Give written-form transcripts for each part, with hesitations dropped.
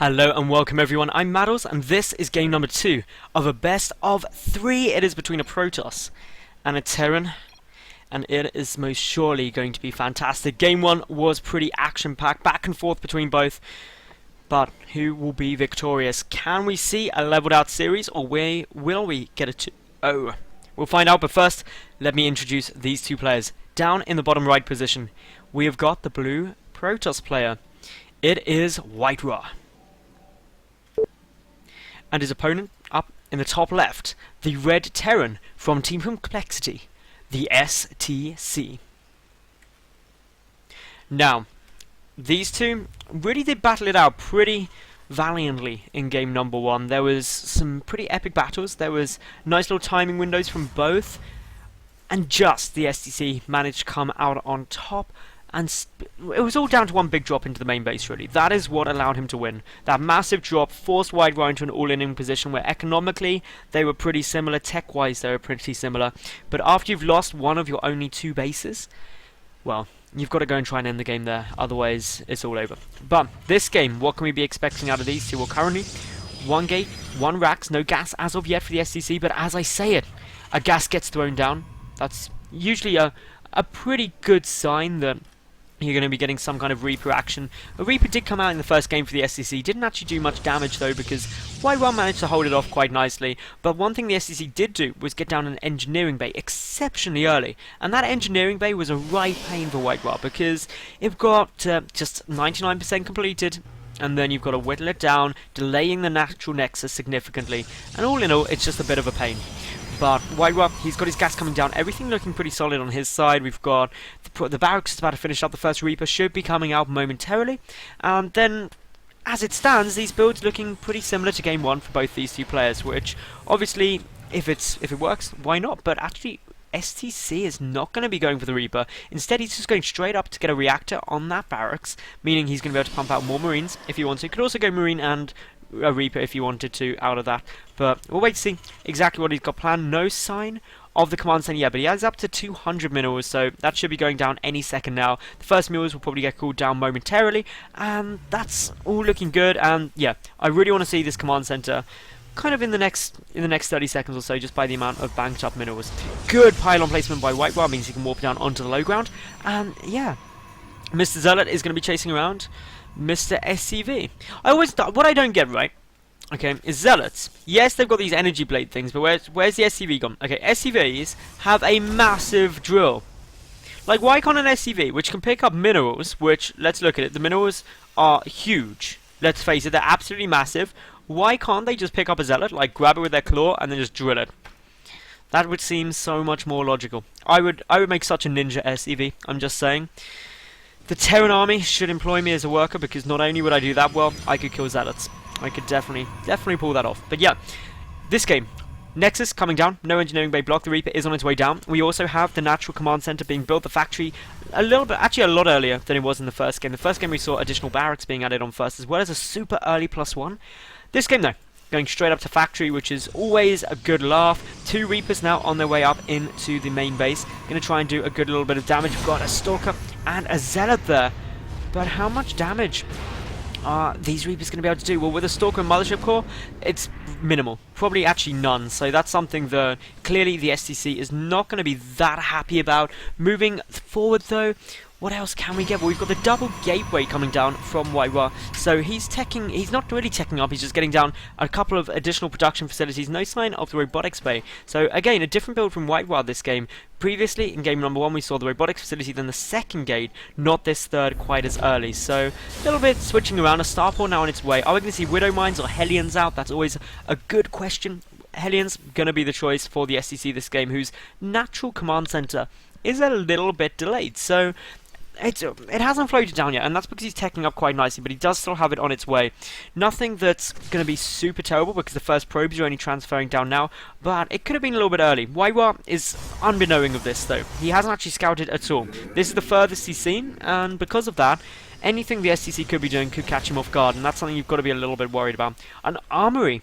Hello and welcome everyone, I'm Madals and this is game number 2 of a best of 3. It is between a Protoss and a Terran, and it is most surely going to be fantastic. Game 1 was pretty action-packed, back and forth between both, but who will be victorious? Can we see a leveled out series, or will we get a 2-0? We'll find out, but first let me introduce these two players. Down in the bottom right position we have got the blue Protoss player. It is WhiteRa. And his opponent, up in the top left, the red Terran from Team Complexity, the TheStC. Now, these two really did battle it out pretty valiantly in game number 1. There was some pretty epic battles, there was nice little timing windows from both, and just the TheStC managed to come out on top. And it was all down to one big drop into the main base, really. That is what allowed him to win. That massive drop forced WhiteRa into an all-in position where economically they were pretty similar, tech-wise they were pretty similar. But after you've lost one of your only 2 bases, well, you've got to go and try and end the game there. Otherwise, it's all over. But this game, what can we be expecting out of these two? Well, currently, 1 gate, 1 racks, no gas as of yet for the TheStC. But as I say it, a gas gets thrown down. That's usually a pretty good sign that you're going to be getting some kind of Reaper action. A Reaper did come out in the first game for the TheStC. Didn't actually do much damage though, because WhiteRa managed to hold it off quite nicely. But one thing the TheStC did do was get down an engineering bay exceptionally early. And that engineering bay was a right pain for WhiteRa, because it got just 99% completed. And then you've got to whittle it down, delaying the natural nexus significantly. And all in all, it's just a bit of a pain. But WhiteRa, he's got his gas coming down, everything looking pretty solid on his side. We've got the barracks is about to finish up, the first Reaper should be coming out momentarily. And then, as it stands, these builds looking pretty similar to game 1 for both these two players, which, obviously, if it works, why not? But actually, TheStC is not going to be going for the Reaper. Instead, he's just going straight up to get a reactor on that barracks, meaning he's going to be able to pump out more Marines if he wants to. He could also go Marine and a Reaper if you wanted to out of that, but we'll wait to see exactly what he's got planned. No sign of the command center yet, but he has up to 200 minerals, so that should be going down any second now. The first minerals will probably get cooled down momentarily, and that's all looking good. And yeah, I really want to see this command center kind of in the next 30 seconds or so, just by the amount of banked up minerals. Good pylon placement by WhiteRa, means he can warp down onto the low ground, and yeah, Mr. Zealot is going to be chasing around Mr. SCV. What I don't get right, okay, is Zealots. Yes, they've got these energy blade things, but where's the SCV gone? Okay, SCVs have a massive drill. Like, why can't an SCV, which can pick up minerals, which, let's look at it, the minerals are huge. Let's face it, they're absolutely massive. Why can't they just pick up a Zealot, like grab it with their claw and then just drill it? That would seem so much more logical. I would make such a ninja SCV, I'm just saying. The Terran army should employ me as a worker, because not only would I do that well, I could kill Zealots. I could definitely pull that off. But yeah, this game, Nexus coming down, no engineering bay block, the Reaper is on its way down. We also have the natural command center being built, the factory a little bit, actually a lot earlier than it was in the first game. The first game we saw additional barracks being added on first, as well as a super early +1. This game though, going straight up to factory, which is always a good laugh. 2 Reapers now on their way up into the main base. Going to try and do a good little bit of damage. We've got a Stalker and a Zealot there. But how much damage are these Reapers going to be able to do? Well, with a Stalker and Mothership Core, it's minimal. Probably actually none. So that's something that clearly the TheStC is not going to be that happy about. Moving forward though, what else can we get? Well, we've got the double gateway coming down from WhiteRa. So he's not really teching up, he's just getting down a couple of additional production facilities. No sign of the robotics bay. So again, a different build from WhiteRa this game. Previously, in game number 1, we saw the robotics facility, then the second gate, not this third quite as early. So a little bit switching around. A starport now on its way. Are we going to see Widow Mines or Hellions out? That's always a good question. Hellions going to be the choice for the TheStC this game, whose natural command center is a little bit delayed. So it hasn't floated down yet, and that's because he's teching up quite nicely, but he does still have it on its way. Nothing that's going to be super terrible, because the first probes are only transferring down now, but it could have been a little bit early. WhiteRa is unbeknowing of this, though. He hasn't actually scouted at all. This is the furthest he's seen, and because of that, anything the TheStC could be doing could catch him off guard, and that's something you've got to be a little bit worried about. An armory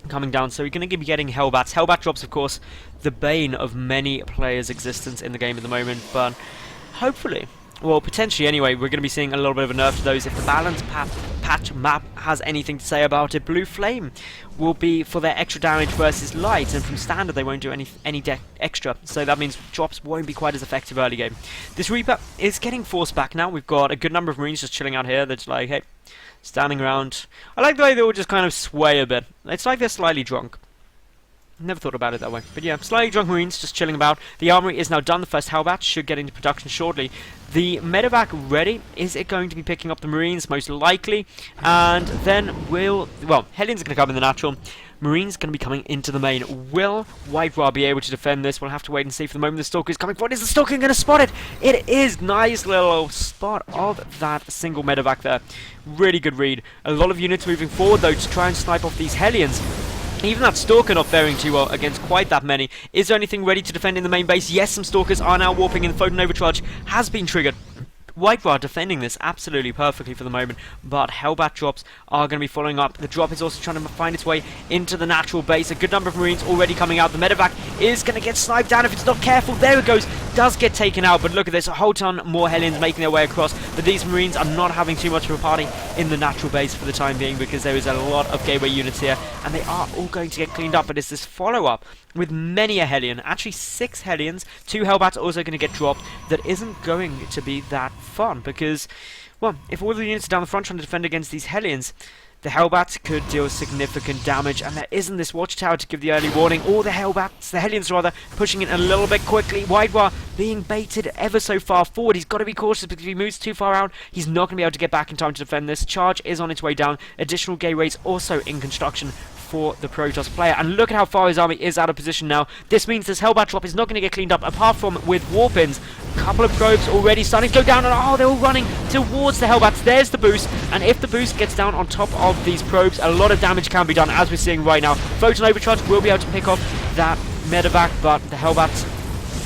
coming down, so we're going to be getting Hellbats. Hellbat drops, of course, the bane of many players' existence in the game at the moment, but hopefully, well, potentially anyway, we're going to be seeing a little bit of a nerf to those if the balance patch map has anything to say about it. Blue Flame will be for their extra damage versus light, and from standard they won't do any extra, so that means drops won't be quite as effective early game. This Reaper is getting forced back now. We've got a good number of Marines just chilling out here. That's like, hey, standing around. I like the way they all just kind of sway a bit. It's like they're slightly drunk. Never thought about it that way. But yeah, slightly drunk Marines just chilling about. The armory is now done. The first Hellbat should get into production shortly. The medevac ready. Is it going to be picking up the Marines? Most likely. And then Hellions are going to come in the natural. Marines going to be coming into the main. Will WhiteRa be able to defend this? We'll have to wait and see. For the moment, the Stalker is coming forward. Is the Stalker going to spot it? It is. Nice little spot of that single medevac there. Really good read. A lot of units moving forward, though, to try and snipe off these Hellions. Even that Stalker not faring too well against quite that many. Is there anything ready to defend in the main base? Yes, some Stalkers are now warping in. The Photon Overcharge has been triggered. WhiteRa defending this absolutely perfectly for the moment, but Hellbat drops are going to be following up. The drop is also trying to find its way into the natural base. A good number of Marines already coming out. The medevac is going to get sniped down if it's not careful. There it goes. Does get taken out, but look at this. A whole ton more Hellions making their way across, but these Marines are not having too much of a party in the natural base for the time being, because there is a lot of gateway units here, and they are all going to get cleaned up. But it's this follow-up with many a Hellion, actually 6 Hellions, 2 Hellbats also going to get dropped, that isn't going to be that fun, because, well, if all the units are down the front trying to defend against these Hellions, the Hellbats could deal significant damage, and there isn't this watchtower to give the early warning. All the Hellions rather, pushing in a little bit quickly. WhiteRa being baited ever so far forward. He's got to be cautious, because if he moves too far out, he's not going to be able to get back in time to defend this. Charge is on its way down. Additional gateways also in construction for the Protoss player, and look at how far his army is out of position now. This means this Hellbat drop is not going to get cleaned up, apart from with warpins. A couple of probes already starting to go down, and oh, they're all running towards the Hellbats. There's the boost, and if the boost gets down on top of these probes, a lot of damage can be done, as we're seeing right now. Photon Overcharge will be able to pick off that medevac, but the Hellbats,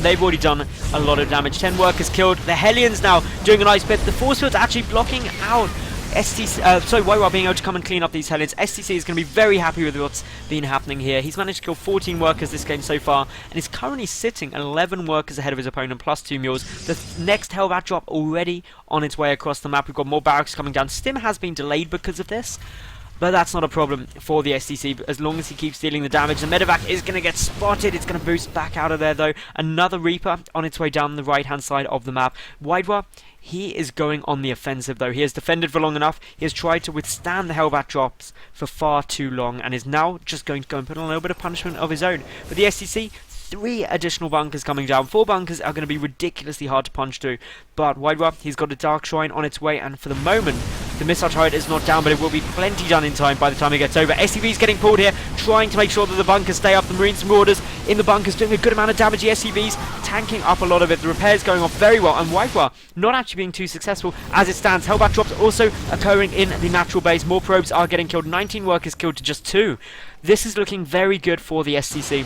they've already done a lot of damage. 10 workers killed. The Hellions now doing a nice bit. The force field's actually blocking out WhiteRa being able to come and clean up these Hellions. STC is going to be very happy with what's been happening here. He's managed to kill 14 workers this game so far, and is currently sitting 11 workers ahead of his opponent, plus 2 mules. The next Hellbat drop already on its way across the map. We've got more barracks coming down. Stim has been delayed because of this, but that's not a problem for the STC, as long as he keeps dealing the damage. The medevac is going to get spotted. It's going to boost back out of there, though. Another Reaper on its way down the right-hand side of the map. WhiteRa, he is going on the offensive, though. He has defended for long enough. He has tried to withstand the Hellbat drops for far too long, and is now just going to go and put on a little bit of punishment of his own. But the STC, 3 additional bunkers coming down. 4 bunkers are going to be ridiculously hard to punch through. But WhiteRa, he's got a Dark Shrine on its way, and for the moment, the missile turret is not down, but it will be plenty done in time by the time it gets over. SCV is getting pulled here, trying to make sure that the bunkers stay up. The Marines and Marauders in the bunkers doing a good amount of damage. The SCVs tanking up a lot of it. The repairs going off very well, and WhiteRa not actually being too successful as it stands. Hellbat drops also occurring in the natural base. More probes are getting killed. 19 workers killed to just 2. This is looking very good for the SCC.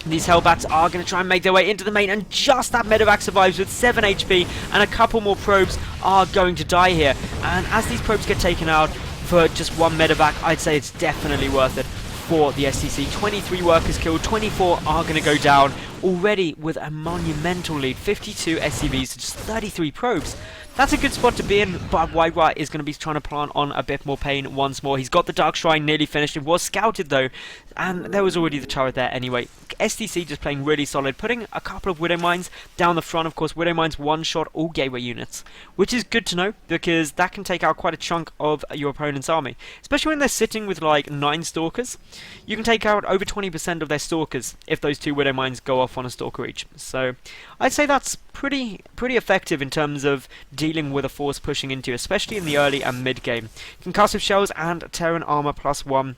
These Hellbats are going to try and make their way into the main, and just that medevac survives with 7 HP, and a couple more probes are going to die here. And as these probes get taken out for just 1 medevac, I'd say it's definitely worth it for the STC. 23 workers killed, 24 are going to go down, already with a monumental lead. 52 SCVs to just 33 probes. That's a good spot to be in, but WhiteRa is going to be trying to plant on a bit more pain once more. He's got the Dark Shrine nearly finished. It was scouted, though, and there was already the turret there anyway. STC just playing really solid, putting a couple of Widow Mines down the front. Of course, Widow Mines one-shot all gateway units, which is good to know, because that can take out quite a chunk of your opponent's army. Especially when they're sitting with like 9 Stalkers. You can take out over 20% of their Stalkers if those 2 Widow Mines go off on a Stalker each. So I'd say that's pretty effective in terms of dealing with a force pushing into you, especially in the early and mid game. Concussive shells and Terran armor +1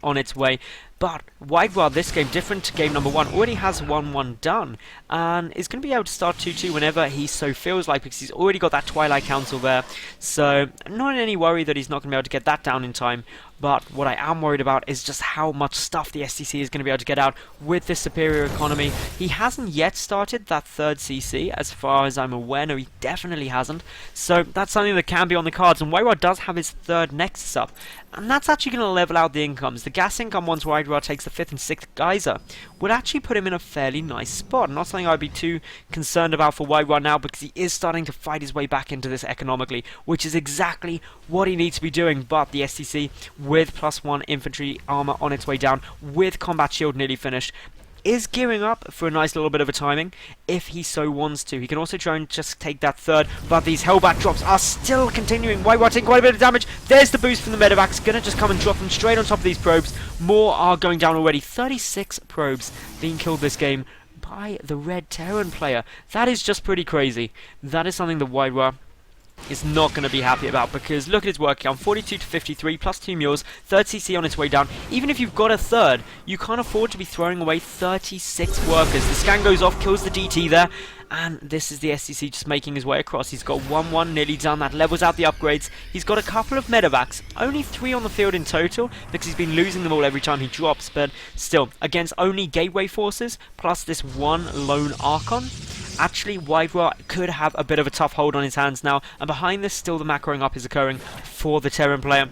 on its way. But WhiteRa this game, different to game number 1, already has 1-1 done, and is going to be able to start 2-2 whenever he so feels like, because he's already got that Twilight Council there. So not in any worry that he's not going to be able to get that down in time. But what I am worried about is just how much stuff the STC is going to be able to get out with this superior economy. He hasn't yet started that 3rd CC, as far as I'm aware. No, he definitely hasn't. So that's something that can be on the cards. And WhiteRa does have his 3rd Nexus up, and that's actually going to level out the incomes. The gas income, once WhiteRa WhiteRa takes the 5th and 6th geyser, would actually put him in a fairly nice spot. Not something I'd be too concerned about for WhiteRa now, because he is starting to fight his way back into this economically, which is exactly what he needs to be doing. But the STC, with +1 infantry armor on its way down, with combat shield nearly finished, is gearing up for a nice little bit of a timing if he so wants to. He can also try and just take that 3rd, but these Hellbat drops are still continuing. WhiteRa taking quite a bit of damage. There's the boost from the medevacs, gonna just come and drop them straight on top of these probes. More are going down already. 36 probes being killed this game by the Red Terran player. That is just pretty crazy. That is something that WhiteRa is not going to be happy about, because look at his work count, 42 to 53, plus 2 mules, 3rd CC on its way down. Even if you've got a 3rd, you can't afford to be throwing away 36 workers. The scan goes off, kills the DT there, and this is the STC just making his way across. He's got 1-1 nearly done. That levels out the upgrades. He's got a couple of medevacs, only 3 on the field in total, because he's been losing them all every time he drops, but still, against only gateway forces, plus this 1 lone Archon, actually WhiteRa could have a bit of a tough hold on his hands now, and behind this still the macroing up is occurring for the Terran player.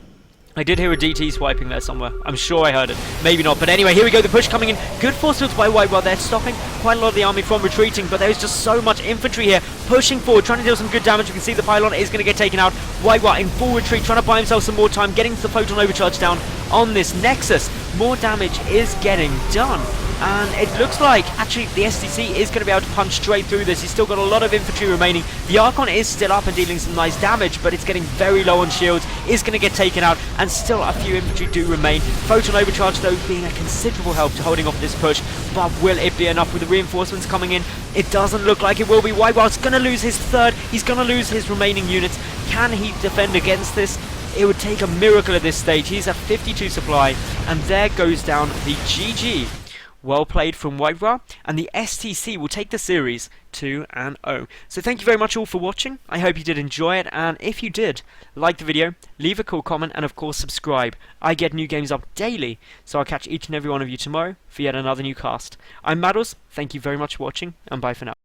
I did hear a DT swiping there somewhere. I'm sure I heard it. Maybe not. But anyway, here we go. The push coming in. Good force fields by WhiteRa. They're stopping quite a lot of the army from retreating, but there's just so much infantry here pushing forward, trying to deal some good damage. You can see the pylon is going to get taken out. WhiteRa in full retreat, trying to buy himself some more time, getting the photon overcharge down on this Nexus. More damage is getting done. And it looks like, actually, the STC is going to be able to punch straight through this. He's still got a lot of infantry remaining. The Archon is still up and dealing some nice damage, but it's getting very low on shields. Is going to get taken out, and still a few infantry do remain. Photon Overcharge, though, being a considerable help to holding off this push. But will it be enough with the reinforcements coming in? It doesn't look like it will be. WhiteRa's going to lose his 3rd. He's going to lose his remaining units. Can he defend against this? It would take a miracle at this stage. He's at 52 supply, and there goes down the GG. Well played from WhiteRa, and the STC will take the series 2-0. So thank you very much all for watching. I hope you did enjoy it, and if you did, like the video, leave a cool comment, and of course subscribe. I get new games up daily, so I'll catch each and every one of you tomorrow for yet another new cast. I'm Madals, thank you very much for watching, and bye for now.